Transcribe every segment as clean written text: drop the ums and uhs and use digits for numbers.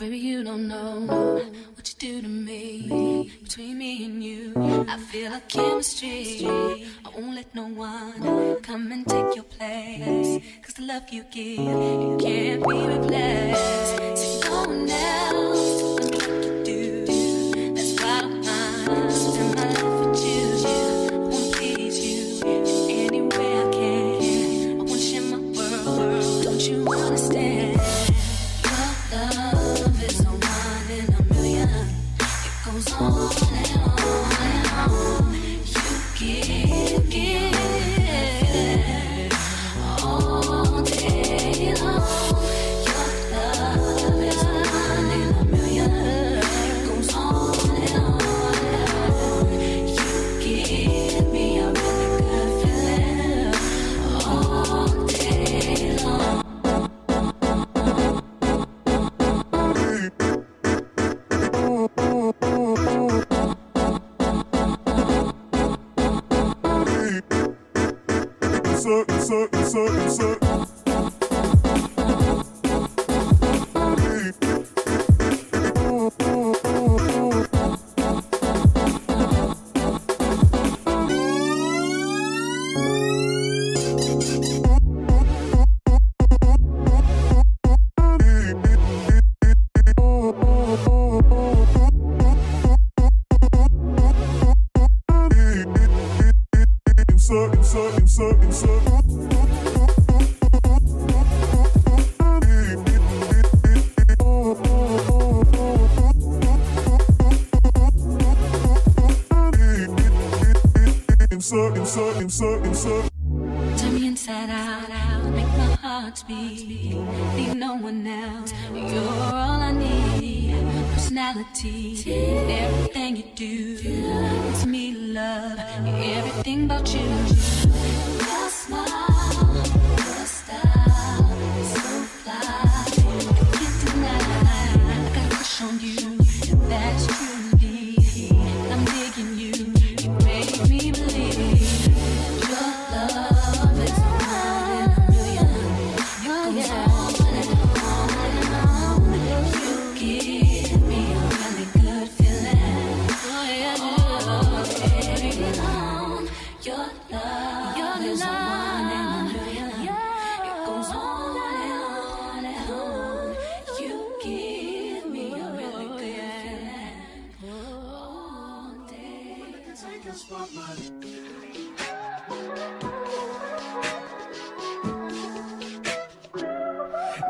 baby, you don't know what you do to me. Between me and you, I feel like chemistry. I won't let no one come and take your place. Cause the love you give, it can't be replaced. See, no one else can do like you do. That's why I don't mind spend my life with you. I wanna please you in any way I can. I wanna share my world, don't you understand? Your love is a one in a million. It goes on and on and on. You give all day long. Your love is a one in a million. It goes on and on and on. You give me a really good feeling all day long. Turn me inside out, make my heart beat. Need no one else, you're all I need. Personality, everything you do, it's me love, everything about you. Your smile, your style, so fly, I can't deny. I got a crush on you, that's true indeed. I'm digging you, you make me believe.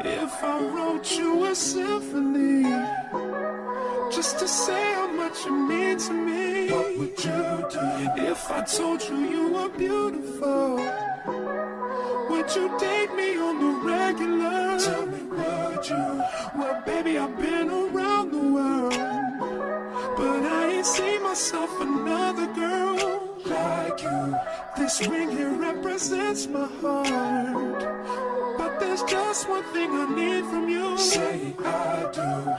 If I wrote you a symphony just to say how much you mean to me, what would you do? If I told you you were beautiful, would you date me on the regular? Tell me, would you? Well, baby, I've been around the world, but I ain't seen myself another girl like you. This ring here represents my heart, but there's just one thing I need from you. Say I do,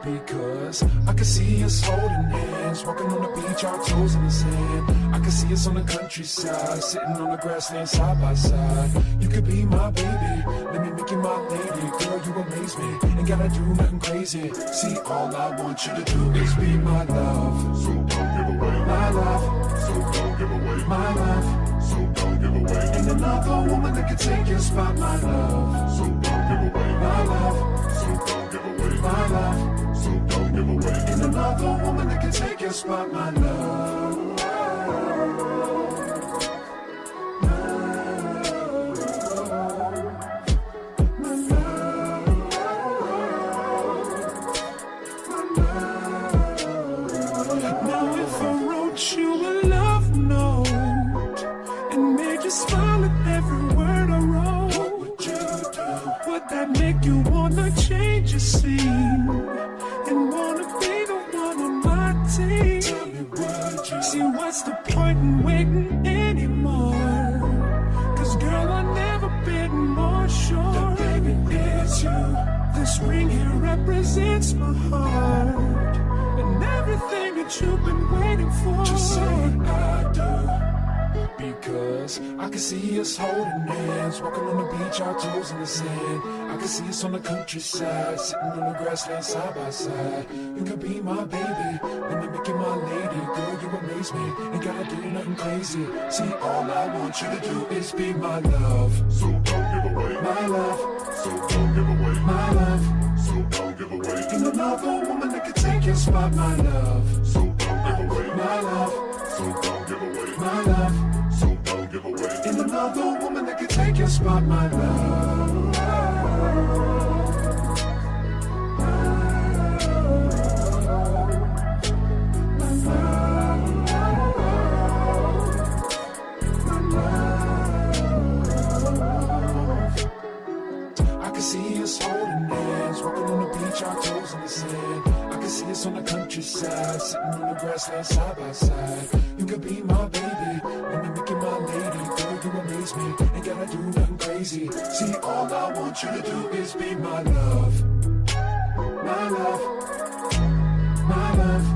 because I can see us holding hands, walking on the beach, our toes in the sand. I can see us on the countryside, sitting on the grassland side by side. You could be my baby, let me make you my lady. Girl, you amaze me, ain't gotta do nothing crazy. See, all I want you to do is be my love. So don't give away my love. So don't give away my love. So don't give away. Ain't another woman that can take your spot, my love. So don't give away my love. So don't give away my love. So don't give away. Ain't another woman that can take your spot, my love. Now if I wrote you a love note and made you smile at every word I wrote, what would you do? Would that make you wanna change your scene and wanna be the one on my team? Tell me, would you? See, what's the point in waiting anymore? Cause girl, I've never been more sure that baby it's you. This ring here represents my heart and everything that you've been waiting for. Just say I do, Because I can see us holding hands, walking on the beach, our toes in the sand. I can see us on the countryside, sitting on the grassland side by side. You could be my baby, let me make you my lady. Girl, you amaze me, ain't gotta do nothing crazy. See, all I want you to do is be my love. So don't give away My love, So don't give away my love. So don't give away Ain't another woman that can take your spot, my love. So don't give away My love, So don't give away my love. So don't give away Ain't another woman that can take your spot, my love. I can see us holding hands, walking on the beach, our toes in the sand. I can see us on the countryside, sitting on the grassland side by side. You could be my baby, let me make you my lady. Girl, you amaze me, ain't gotta do nothing crazy. See, all I want you to do is be my love. My love, my love.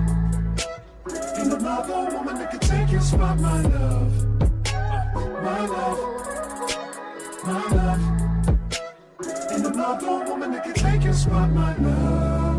Ain't another woman that can take your spot, my love. My love, my love. Ain't another woman that can take your spot, my love.